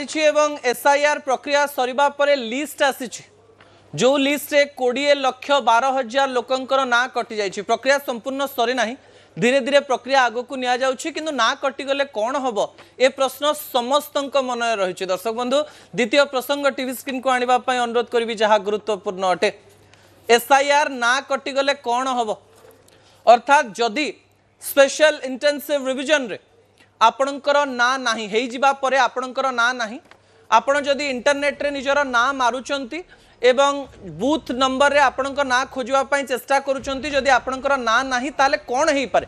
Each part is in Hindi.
सारी एवं एसआईआर प्रक्रिया सरिबा परे लिस्ट आसी जो लिस्ट रे 20,12,000 लोकंकर ना कटि जाइछि। प्रक्रिया संपूर्ण सरी नाही, धीरे धीरे प्रक्रिया आगो को निया जाउछि, किंतु ना कटिगले कौन हम ए प्रश्न समस्त मन रही। दर्शक बंधु द्वितीय प्रसंग टीवी स्क्रीन को आनिबा पई अनुरोध करी जहाँ गुरुत्वपूर्ण अटे। एसआईआर ना कटिगले कौन हम अर्थात जदि स्पेशल इंटेंसिव रिविजन रे आपणकर ना नाही हेई जिबा परे आपणकर ना नाही, आपण जदि इंटरनेट रे निजर ना मारुचंती एवं बूथ नंबर रे आपणक ना खोजवा पई चेष्टा करूचंती, जदि आपणकर ना नाही ताले कोन हेई पारे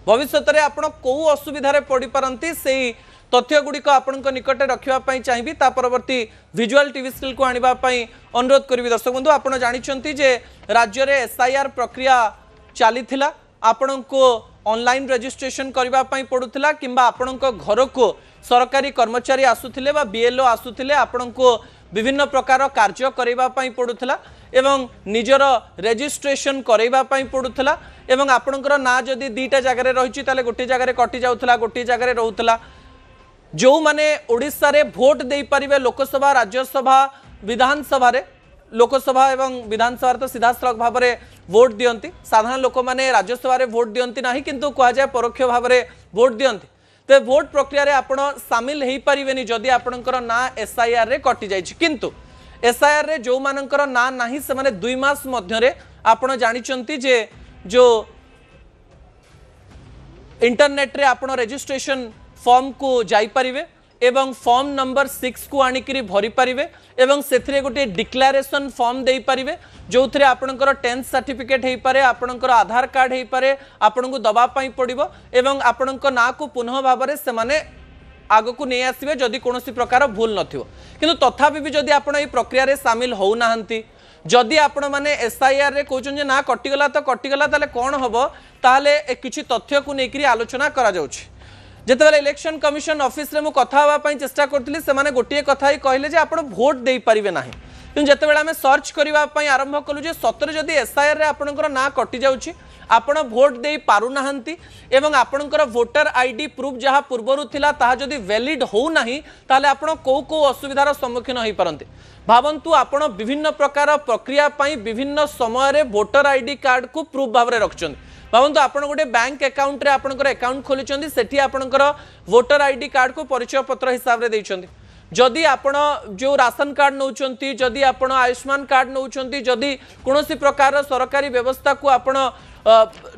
भविष्यत रे आपण को असुविधा रे पड़ी पारंती सेही तथ्य गुड़िक आपणक निकटे रखिबा पई चाहिबी। ता परवर्ती विजुअल टीवी स्क्रीन को आनिबा पई अनुरोध करिवि। दर्शक बंधु आपण जानिचंती जे राज्य रे एसआईआर प्रक्रिया चलीथिला, आपणको ऑनलाइन रजिस्ट्रेशन करबा पई पडुथिला किंबा आपणको घर को सरकारी कर्मचारी आसुथिले बा बीएलओ आसुथिले, आपणको विभिन्न प्रकार कार्य करबा पई पडुथिला एवं निजर रजिस्ट्रेशन करबा पई पडुथिला एवं आपणकर ना जदि दुईटा जगह रही ताले गोटे जगह कटि जाउथिला, गोटे जगह रहउथिला। जो माने ओडिसा रे भोट देई परिबे लोकसभा राज्यसभा विधानसभा रे, लोकसभा एवं विधानसभा तो सीधा सड़क भाव में वोट दियंती, साधारण लोक मैंने राज्यसभा रे वोट दियंती नहीं किंतु कह जाए परोक्ष भाव में वोट दियंती। तो वोट प्रक्रिया रे आपण सामिल हो पारे जदि आपणकर ना एसआईआर रे कटि जाइछि, किंतु एसआईआर रे जो मानकर ना नाही से माने 2 मास मध्य आपण जानिचंती जे जो इंटरनेट रे आपण रजिस्ट्रेशन फॉर्म को जाई परिवे एवं फॉर्म नंबर 6 को आनिकरी भरी पारिबे एवं सेथिरे गोटे डिक्लेरेशन फॉर्म देई पारिबे जो थे आपणकर 10th सर्टिफिकेट हो पारे, आपणकर आधार कार्ड हो पारे, आपण को दबा पाई पड़िबो एवं आपणक ना को पुनः भाव में से माने आग को नहीं आसबे जदि कोनोसी प्रकार भूल नथिबो। किंतु तथापि भी जदि आपण ए प्रक्रिया रे शामिल हो नाहंती, जदि आपण माने एसआईआर रे कहउछन जे ना कटिगला तो कटिगला ताले कोन हबो, ताले किछि तथ्य को नेकरी आलोचना करा जाउछि। जितेबाला इलेक्शन कमिशन ऑफिस रे मु कथा हवा चेष्टा करथिली, से माने गोटे कथा ही कहले जे आपण भोट देई परिबे नाही, किंतु जितेबाला आमे सर्च करबा पई आरंभ कलु जे सतरे जदि एसआईआर रे आपणकर ना कटि जाउछि, आपण भोट देई पारु नाहंती एवं आपणकर वोटर आईडी प्रूफ जहा पूर्वरु थिला ताहा जदि वैलिड हो नाही ताले आपण को असुविधार सम्मुखीन होई पारंते। भावंतु आपण विभिन्न प्रकार प्रक्रिया पई विभिन्न समय रे वोटर आईडी कार्ड को प्रूफ भाव रे रखछन। भावंतु आपण गोटे बैंक अकाउंट रे आपणकर अकाउंट खोलिचंदी, सेठी आपणकर वोटर आईडी कार्ड को परिचय पत्र हिसाब रे दैछंदी। जदि आपण जो राशन कार्ड नौचंती, जदि आपण आयुष्मान कार्ड नौचंती, जदि कोनोसी प्रकार सरकारी व्यवस्था को आपण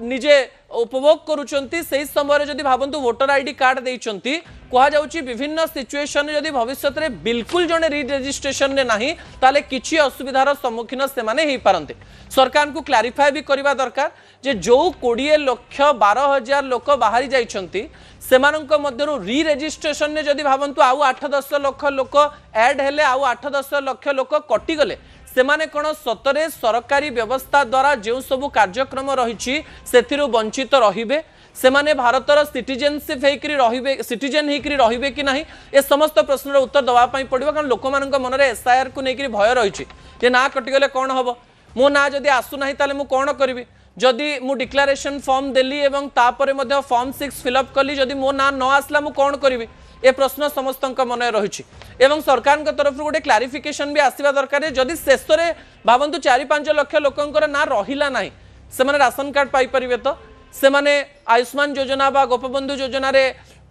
निजे उपभोग करूचंती, सेही समय जदि भावंतु वोटर आईडी कार्ड दैछंती, कहा जाउची विभिन्न सिचुएशन जदि भविष्यत रे बिल्कुल जने री रजिस्ट्रेशन ने नाही ताले किछि असुविधार सम्मुखीन से माने हेई पारंते। सरकार को क्लारिफाई भी करबा दरकार जे जो 20,12,000 लोक बाहरी जाइछंती सेमानंक मध्यरु री रजिस्ट्रेशन ने जदि भावंतु आउ 8-10 लाख लोक ऐड हेले आउ 8-10 लाख लोक कटि गले, सेमाने कोन सतरे सरकारी व्यवस्था द्वारा जो सब कार्यक्रम रही सेथिरु वंचित रहिबे, सेमाने भारतर सिटीजनशिप हेकरी रहिबे, सिटीजन हेकरी रहिबे कि नाही, ए समस्त प्रश्नर उत्तर दवा पई पड़िबो। कारण लोक मानक मन रे एसआईआर को नेकरी भय रहिछि जे ना कटि गले कोन हबो, मो ना जदि आसु नाही ताले मु कोन करबी, जदि मु डिक्लेरेशन फॉर्म देली एवं तापरे मध्ये फॉर्म 6 फिलअप कली, जदि मो ना न आसला मु कोन करबी, ए प्रश्न समस्त मन रही एवं सरकार तरफ गोटे क्लारिफिकेशन भी आसवा दरकार। जदि शेष में भावंतु 4-5 लाख लोकंकर ना रहिला नाही, से माने राशन कार्ड पाई परिबे, तो से माने आयुष्मान योजना बा गोपबंधु योजना रे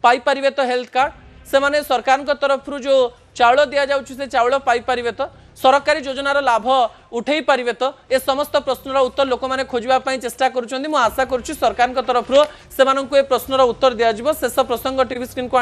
पाई परिबे, तो हेल्थ कार्ड से माने सरकार तरफ जो चाउल दिया जाउछि से चाउल पाई परिबे, तो सरकारी योजनार लाभ उठेई पारिबे। तो ए समस्त प्रश्नर उत्तर लोक माने खोजबा पई चेष्टा करूछन्ती। मु आशा करूछि सरकार तरफ से माननकु ए प्रश्नर उत्तर दिया जिवो। शेष प्रसंग टीवी स्क्रीन को